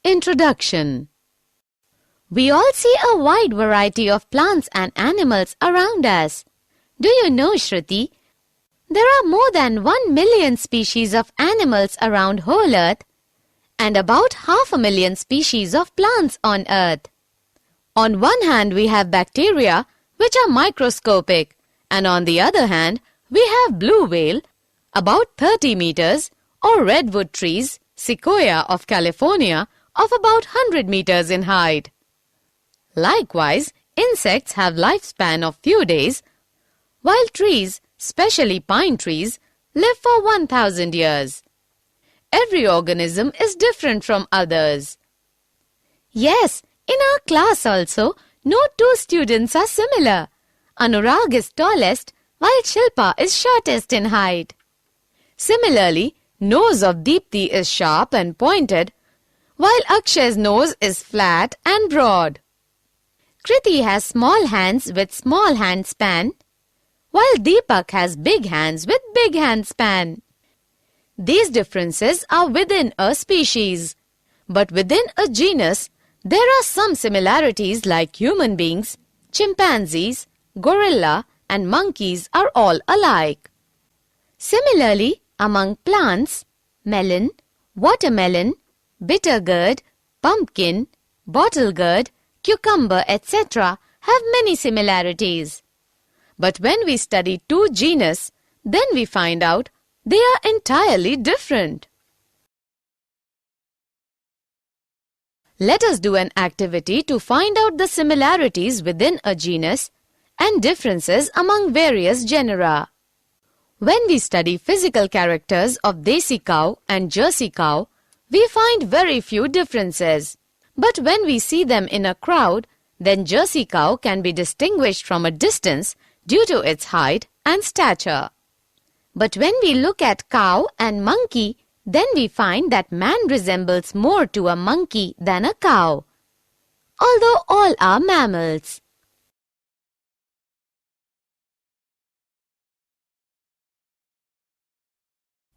Introduction. We all see a wide variety of plants and animals around us. Do you know, Shruti? There are more than 1 million species of animals around whole Earth and about 500,000 species of plants on Earth. On one hand, we have bacteria, which are microscopic, and on the other hand, we have blue whale, about 30 meters, or redwood trees, sequoia of California, of about 100 meters in height. Likewise, insects have lifespan of few days, while trees, especially pine trees, live for 1,000 years. Every organism is different from others. Yes, in our class also, no two students are similar. Anurag is tallest, while Shilpa is shortest in height. Similarly, nose of Deepthi is sharp and pointed, while Akshay's nose is flat and broad. Kriti has small hands with small hand span, while Deepak has big hands with big hand span. These differences are within a species, but within a genus, there are some similarities like human beings, chimpanzees, gorilla, and monkeys are all alike. Similarly, among plants, melon, watermelon, bitter gourd, pumpkin, bottle gourd, cucumber, etc. have many similarities. But when we study two genus, then we find out they are entirely different. Let us do an activity to find out the similarities within a genus and differences among various genera. When we study physical characters of Desi cow and Jersey cow, we find very few differences. But when we see them in a crowd, then Jersey cow can be distinguished from a distance due to its height and stature. But when we look at cow and monkey, then we find that man resembles more to a monkey than a cow, although all are mammals.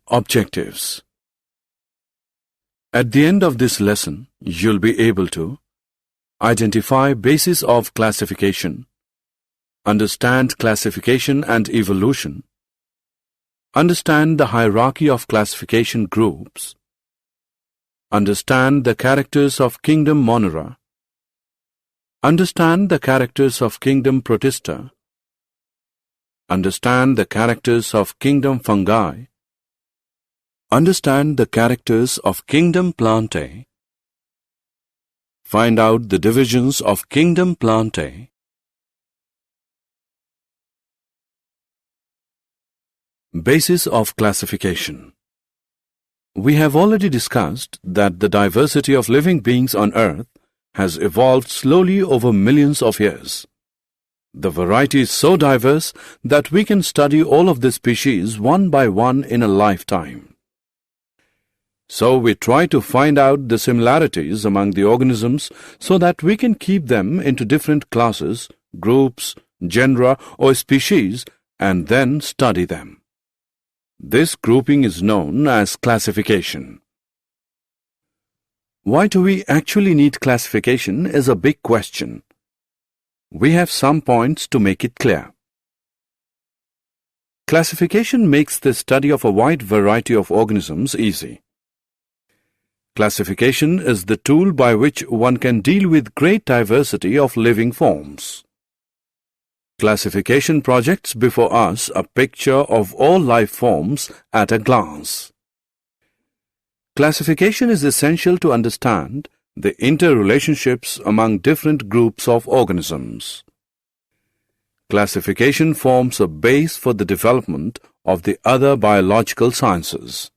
Objectives. At the end of this lesson, you'll be able to identify basis of classification, understand classification and evolution, understand the hierarchy of classification groups, understand the characters of kingdom Monera, understand the characters of kingdom Protista, understand the characters of kingdom Fungi, understand the characters of kingdom Plantae, find out the divisions of kingdom Plantae, basis of classification. We have already discussed that the diversity of living beings on Earth has evolved slowly over millions of years. The variety is so diverse that we can study all of the species one by one in a lifetime. So we try to find out the similarities among the organisms so that we can keep them into different classes, groups, genera or species and then study them. This grouping is known as classification. Why do we actually need classification is a big question. We have some points to make it clear. Classification makes the study of a wide variety of organisms easy. Classification is the tool by which one can deal with great diversity of living forms. Classification projects before us a picture of all life forms at a glance. Classification is essential to understand the interrelationships among different groups of organisms. Classification forms a base for the development of the other biological sciences.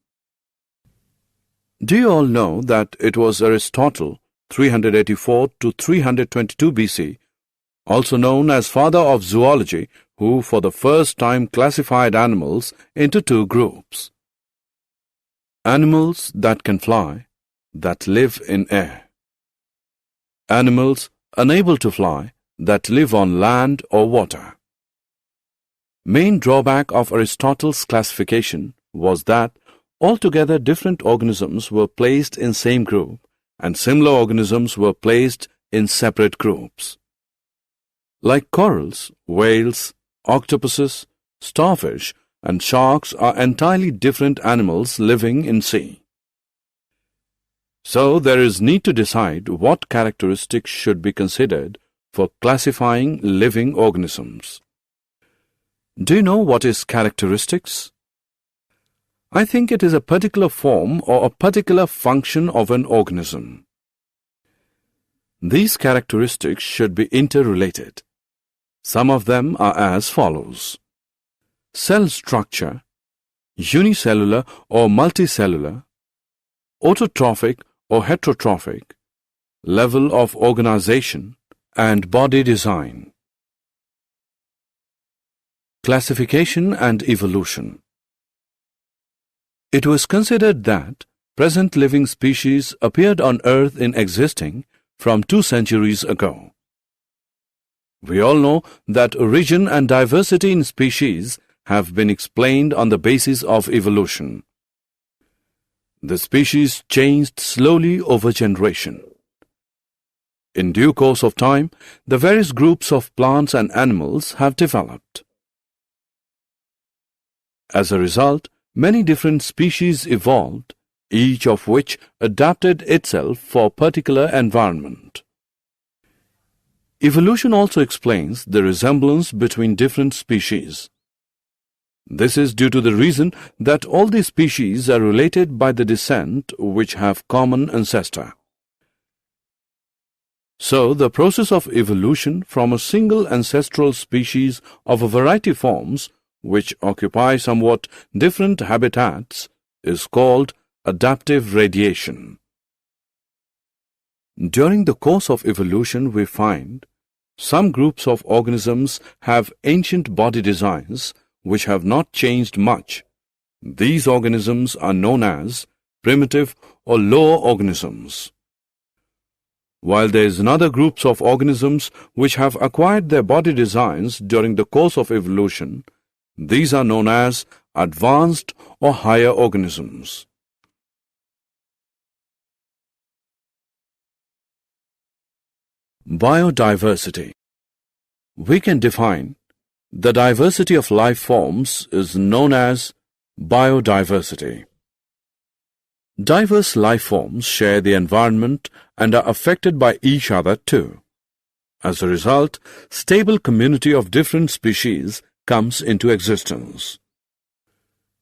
Do you all know that it was Aristotle, 384 to 322 BC, also known as father of zoology, who for the first time classified animals into two groups? Animals that can fly, that live in air. Animals unable to fly, that live on land or water. Main drawback of Aristotle's classification was that altogether different organisms were placed in same group and similar organisms were placed in separate groups. Like corals, whales, octopuses, starfish, and sharks are entirely different animals living in sea. So there is need to decide what characteristics should be considered for classifying living organisms. Do you know what is characteristics? I think it is a particular form or a particular function of an organism. These characteristics should be interrelated. Some of them are as follows: cell structure, unicellular or multicellular, autotrophic or heterotrophic, level of organization, and body design. Classification and evolution. It was considered that present living species appeared on Earth in existing from 2 centuries ago. We all know that origin and diversity in species have been explained on the basis of evolution. The species changed slowly over generation. In due course of time, the various groups of plants and animals have developed. As a result, many different species evolved, each of which adapted itself for a particular environment. Evolution also explains the resemblance between different species. This is due to the reason that all these species are related by the descent which have common ancestor. So, the process of evolution from a single ancestral species of a variety forms which occupy somewhat different habitats is called adaptive radiation. During the course of evolution, we find some groups of organisms have ancient body designs which have not changed much. These organisms are known as primitive or lower organisms. While there is another groups of organisms which have acquired their body designs during the course of evolution, these are known as advanced or higher organisms. Biodiversity. We can define the diversity of life forms is known as biodiversity. Diverse life forms share the environment and are affected by each other too. As a result, stable community of different species comes into existence.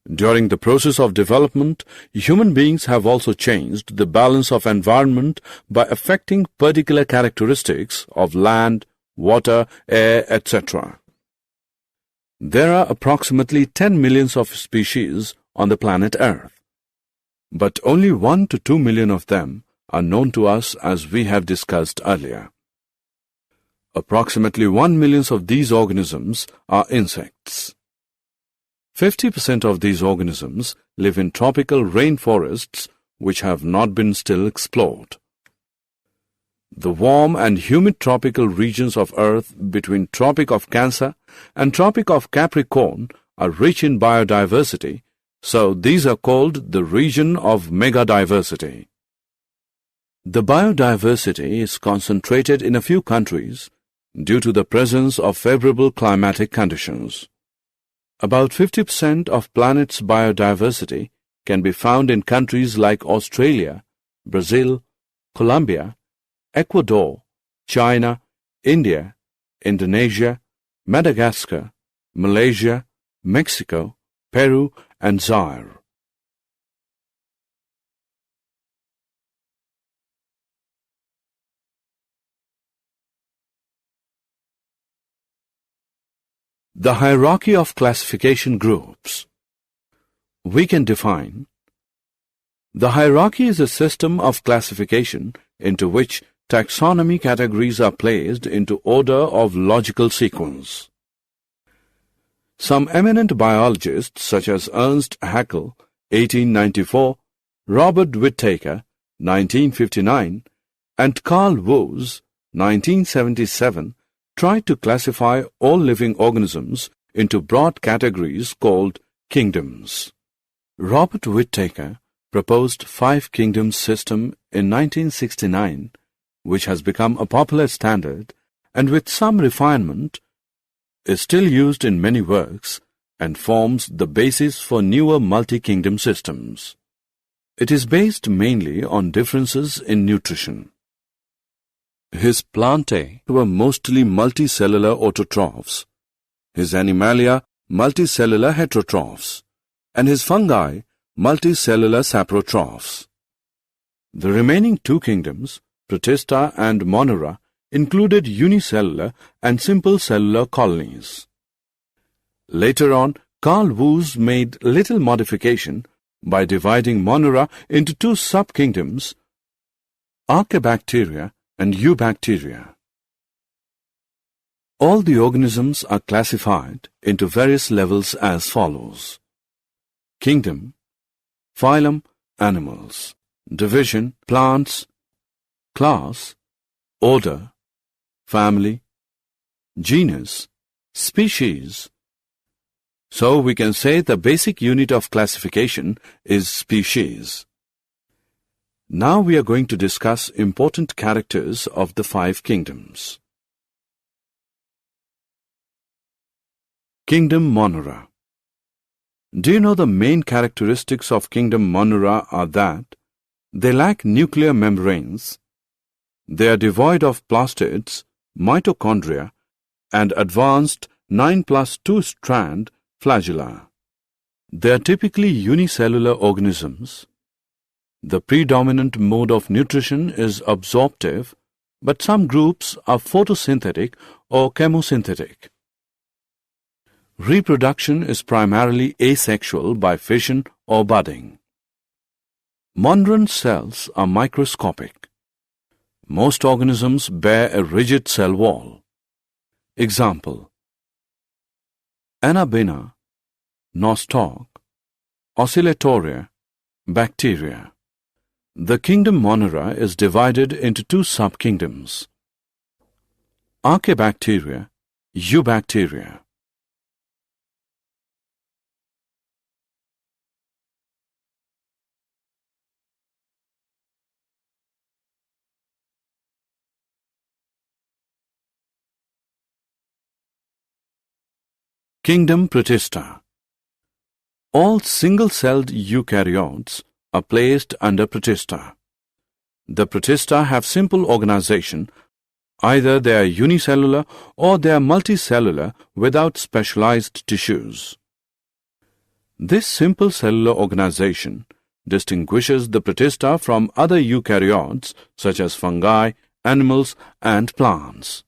During the process of development, human beings have also changed the balance of environment by affecting particular characteristics of land, water, air, etc. There are approximately 10 million of species on the planet Earth, but only 1 to 2 million of them are known to us, as we have discussed earlier. Approximately 1 million of these organisms are insects. 50% of these organisms live in tropical rainforests which have not been still explored. The warm and humid tropical regions of Earth between Tropic of Cancer and Tropic of Capricorn are rich in biodiversity, so these are called the region of megadiversity. The biodiversity is concentrated in a few countries due to the presence of favorable climatic conditions. About 50% of planet's biodiversity can be found in countries like Australia, Brazil, Colombia, Ecuador, China, India, Indonesia, Madagascar, Malaysia, Mexico, Peru, and Zaire. The hierarchy of classification groups. We can define: the hierarchy is a system of classification into which taxonomy categories are placed into order of logical sequence. Some eminent biologists such as Ernst Haeckel, 1894, Robert Whittaker, 1959, and Carl Woese, 1977, tried to classify all living organisms into broad categories called kingdoms. Robert Whittaker proposed five kingdoms system in 1969, which has become a popular standard and with some refinement is still used in many works and forms the basis for newer multi-kingdom systems. It is based mainly on differences in nutrition. His plantae were mostly multicellular autotrophs, his animalia multicellular heterotrophs, and his fungi multicellular saprotrophs. The remaining two kingdoms, Protista and Monera, included unicellular and simple cellular colonies. Later on, Carl Woese made little modification by dividing Monera into two sub-kingdoms, Archaebacteria and Eubacteria. All the organisms are classified into various levels as follows: Kingdom, Phylum, animals; Division, plants; Class, Order, Family; Genus, Species. So we can say the basic unit of classification is species. Now we are going to discuss important characters of the five kingdoms. Kingdom Monera. Do you know the main characteristics of Kingdom Monera are that they lack nuclear membranes, they are devoid of plastids, mitochondria, and advanced 9+2 strand flagella. They are typically unicellular organisms. The predominant mode of nutrition is absorptive, but some groups are photosynthetic or chemosynthetic. Reproduction is primarily asexual by fission or budding. Monran cells are microscopic. Most organisms bear a rigid cell wall. Example: Anabaena, nostoc, oscillatoria, bacteria. The kingdom Monera is divided into two sub-kingdoms: Archaebacteria, Eubacteria. Kingdom Protista. All single-celled eukaryotes are placed under Protista. The Protista have simple organization. Either they are unicellular or they are multicellular without specialized tissues. This simple cellular organization distinguishes the Protista from other eukaryotes such as fungi, animals, and plants.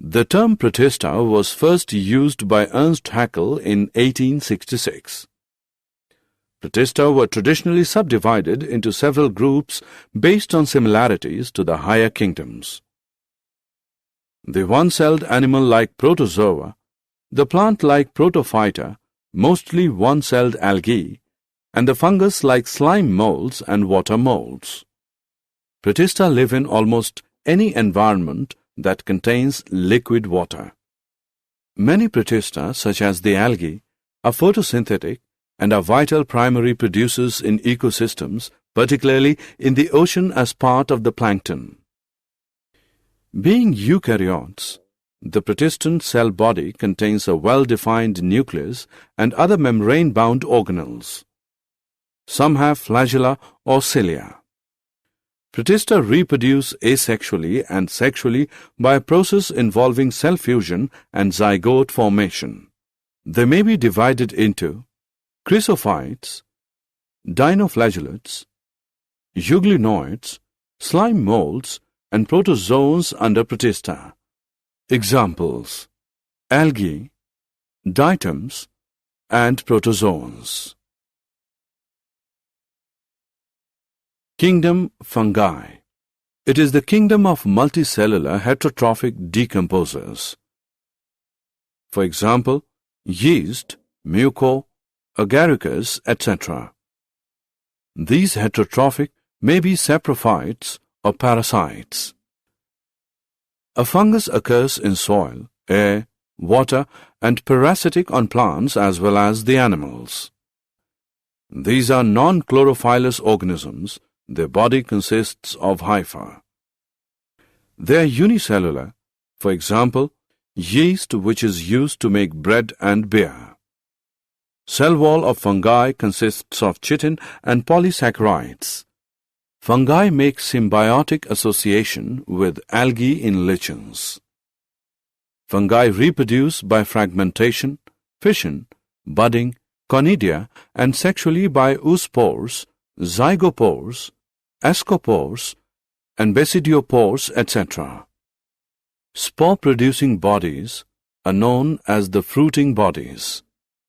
The term Protista was first used by Ernst Haeckel in 1866. Protista were traditionally subdivided into several groups based on similarities to the higher kingdoms. The one-celled animal-like protozoa, the plant-like protophyta, mostly one-celled algae, and the fungus-like slime molds and water molds. Protista live in almost any environment that contains liquid water. Many Protista, such as the algae, are photosynthetic and are vital primary producers in ecosystems, particularly in the ocean as part of the plankton. Being eukaryotes, the Protistan cell body contains a well-defined nucleus and other membrane-bound organelles. Some have flagella or cilia. Protista reproduce asexually and sexually by a process involving cell fusion and zygote formation. They may be divided into chrysophytes, dinoflagellates, euglenoids, slime molds, and protozoans under Protista. Examples: algae, diatoms, and protozoans. Kingdom Fungi. It is the kingdom of multicellular heterotrophic decomposers. For example, yeast, muco, agaricus, etc. These heterotrophic may be saprophytes or parasites. A fungus occurs in soil, air, water, and parasitic on plants as well as the animals. These are non-chlorophyllous organisms. Their body consists of hypha. They are unicellular. For example, yeast, which is used to make bread and beer. Cell wall of fungi consists of chitin and polysaccharides. Fungi make symbiotic association with algae in lichens. Fungi reproduce by fragmentation, fission, budding, conidia, and sexually by oospores, zygopores, ascospores, and basidiopores, etc. Spore-producing bodies are known as the fruiting bodies.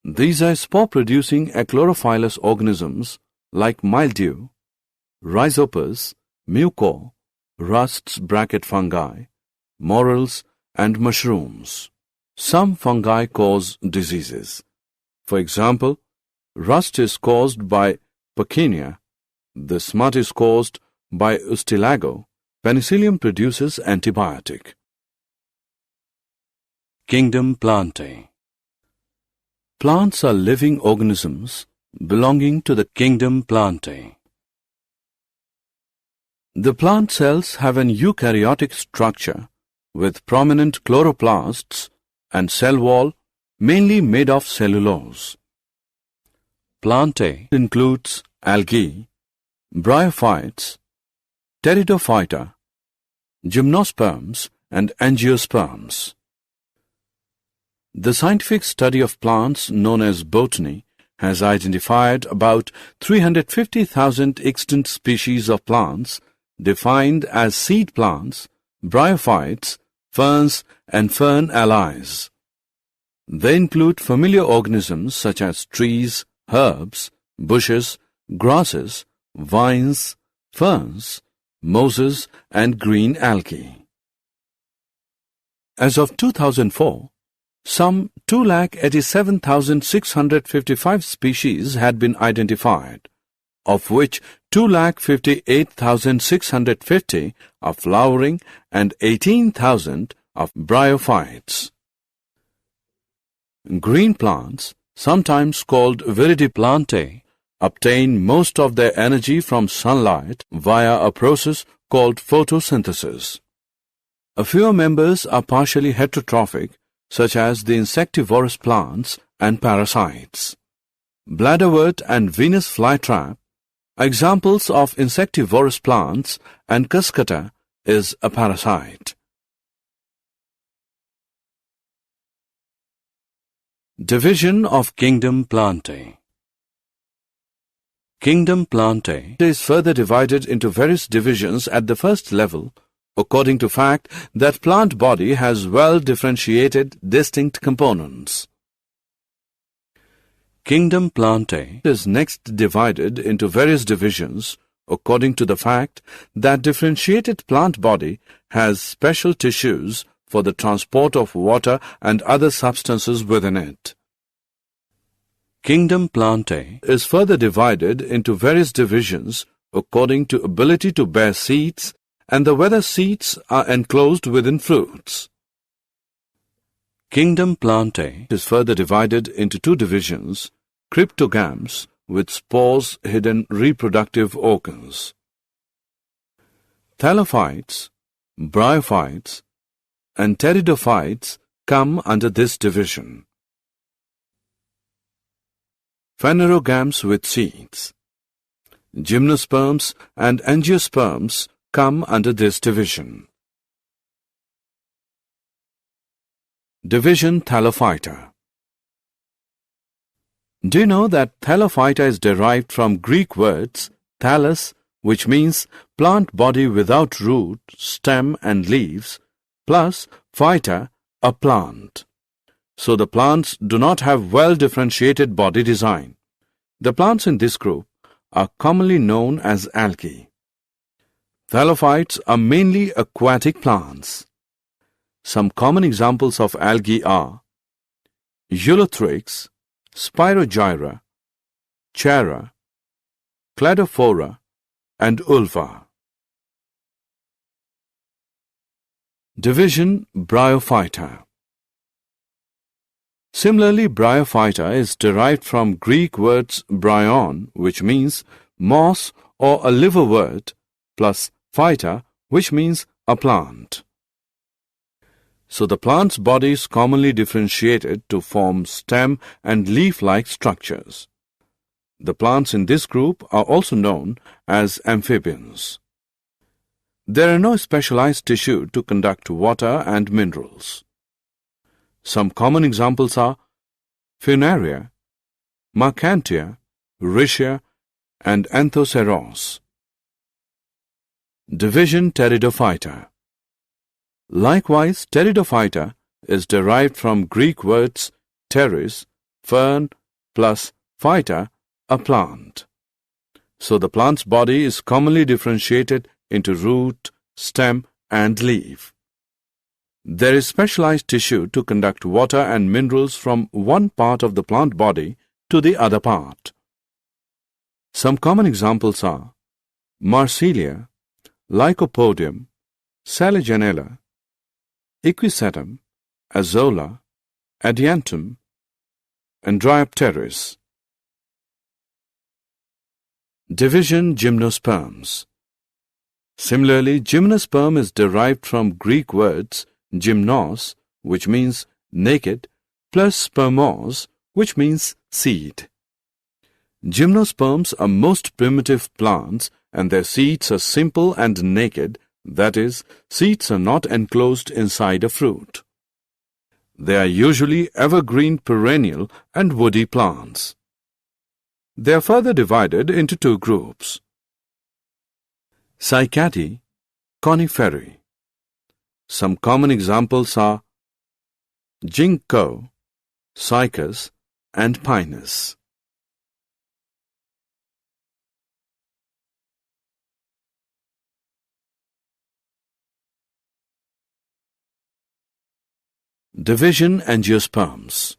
These are spore-producing achlorophyllous organisms like mildew, rhizopus, muco, rusts fungi, morels, and mushrooms. Some fungi cause diseases. For example, rust is caused by Puccinia, the smut is caused by Ustilago. Penicillium produces antibiotic. Kingdom Plantae. Plants are living organisms belonging to the kingdom Plantae. The plant cells have an eukaryotic structure with prominent chloroplasts and cell wall mainly made of cellulose. Plantae includes algae, bryophytes, pteridophyta, gymnosperms, and angiosperms. The scientific study of plants known as botany has identified about 350,000 extant species of plants defined as seed plants, bryophytes, ferns, and fern allies. They include familiar organisms such as trees, herbs, bushes, grasses, vines, ferns, mosses, and green algae. As of 2004, some 287,655 species had been identified, of which 258,650 are flowering and 18,000 of bryophytes. Green plants, sometimes called viridiplantae, obtain most of their energy from sunlight via a process called photosynthesis. A few members are partially heterotrophic, such as the insectivorous plants and parasites. Bladderwort and Venus flytrap are examples of insectivorous plants, and cuscuta is a parasite. Division of Kingdom Plantae. Kingdom Plantae is further divided into various divisions at the first level, according to fact that plant body has well-differentiated distinct components. Kingdom Plantae is next divided into various divisions according to the fact that differentiated plant body has special tissues for the transport of water and other substances within it. Kingdom Plantae is further divided into various divisions according to ability to bear seeds and whether seeds are enclosed within fruits. Kingdom Plantae is further divided into two divisions, cryptogams with spores hidden reproductive organs. Thallophytes, bryophytes, and pteridophytes come under this division. Phanerogams with seeds. Gymnosperms and angiosperms come under this division. Division Thallophyta. Do you know that Thallophyta is derived from Greek words thallus, which means plant body without root, stem and leaves, plus phyta, a plant. So the plants do not have well-differentiated body design. The plants in this group are commonly known as algae. Thallophytes are mainly aquatic plants. Some common examples of algae are Eulothrix, Spirogyra, Chara, Cladophora, and Ulva. Division Bryophyta. Similarly, bryophyta is derived from Greek words bryon, which means moss or a liverwort, plus phyta, which means a plant. So the plant's body is commonly differentiated to form stem and leaf-like structures. The plants in this group are also known as amphibians. There are no specialized tissue to conduct water and minerals. Some common examples are Funaria, Marcantia, Rhytia, and Anthoceros. Division Pteridophyta. Likewise, Pteridophyta is derived from Greek words pteris, fern, plus phyta, a plant. So the plant's body is commonly differentiated into root, stem, and leaf. There is specialized tissue to conduct water and minerals from one part of the plant body to the other part. Some common examples are Marsilia, Lycopodium, Saligenella, Equisetum, Azolla, Adiantum, and Dryopteris. Division Gymnosperms. Similarly, gymnosperm is derived from Greek words gymnos, which means naked, plus spermos, which means seed. Gymnosperms are most primitive plants and their seeds are simple and naked, that is, seeds are not enclosed inside a fruit. They are usually evergreen perennial and woody plants. They are further divided into two groups. Cycadi, Coniferae. Some common examples are ginkgo, cycas, and pinus. Division Angiosperms.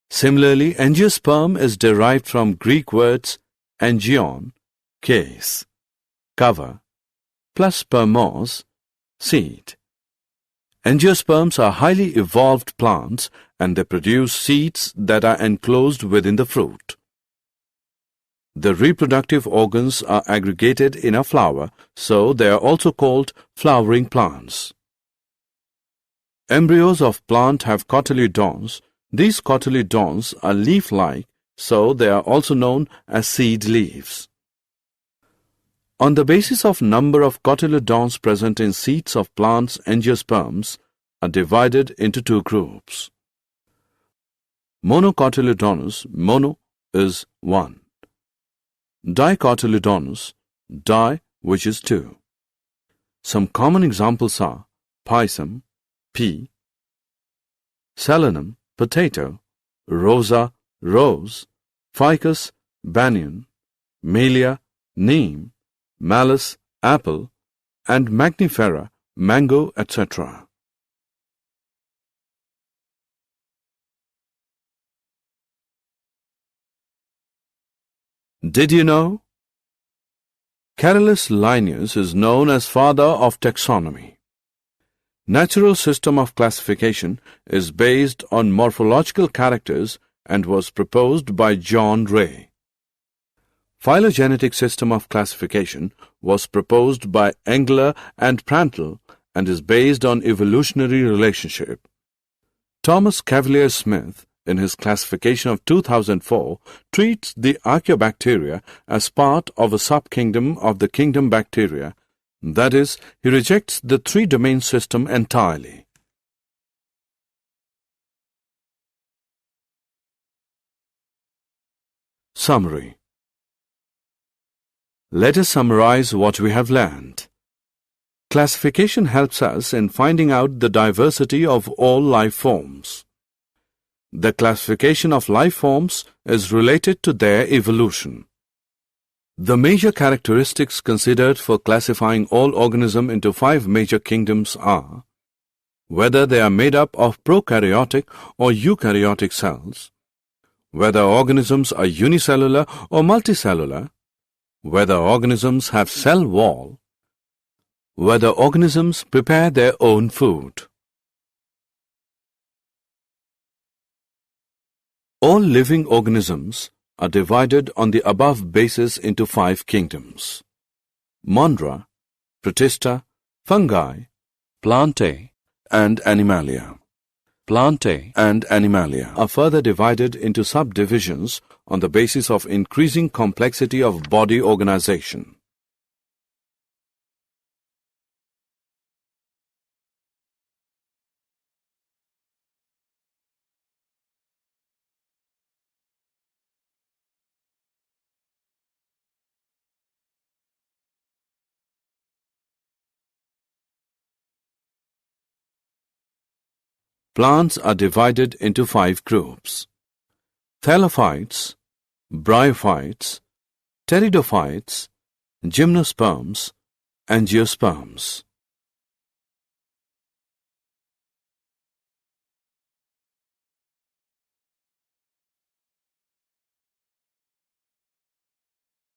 Similarly, angiosperm is derived from Greek words angion, case, cover, plus spermos, seed. Angiosperms are highly evolved plants and they produce seeds that are enclosed within the fruit. The reproductive organs are aggregated in a flower, so they are also called flowering plants. Embryos of plant have cotyledons. These cotyledons are leaf-like, so they are also known as seed leaves. On the basis of number of cotyledons present in seeds of plants, angiosperms are divided into two groups. Monocotyledonous, mono is 1. Dicotyledonous, di, which is 2. Some common examples are pisum, pea, solanum, potato, rosa, rose, ficus, banyan, melia, neem, malus, apple, and magnifera, mango, etc. Did you know? Carolus Linnaeus is known as father of taxonomy. Natural system of classification is based on morphological characters and was proposed by John Ray. Phylogenetic system of classification was proposed by Engler and Prantl and is based on evolutionary relationship. Thomas Cavalier Smith, in his classification of 2004, treats the Archaeobacteria as part of a subkingdom of the kingdom Bacteria. That is, he rejects the three-domain system entirely. Summary. Let us summarize what we have learned. Classification helps us in finding out the diversity of all life forms. The classification of life forms is related to their evolution. The major characteristics considered for classifying all organisms into 5 major kingdoms are whether they are made up of prokaryotic or eukaryotic cells, whether organisms are unicellular or multicellular, whether organisms have cell wall, whether organisms prepare their own food. All living organisms are divided on the above basis into 5 kingdoms. Monera, Protista, Fungi, Plantae, and Animalia. Plantae and Animalia are further divided into subdivisions on the basis of increasing complexity of body organization. Plants are divided into 5 groups: Thallophytes, Bryophytes, Pteridophytes, Gymnosperms, Angiosperms.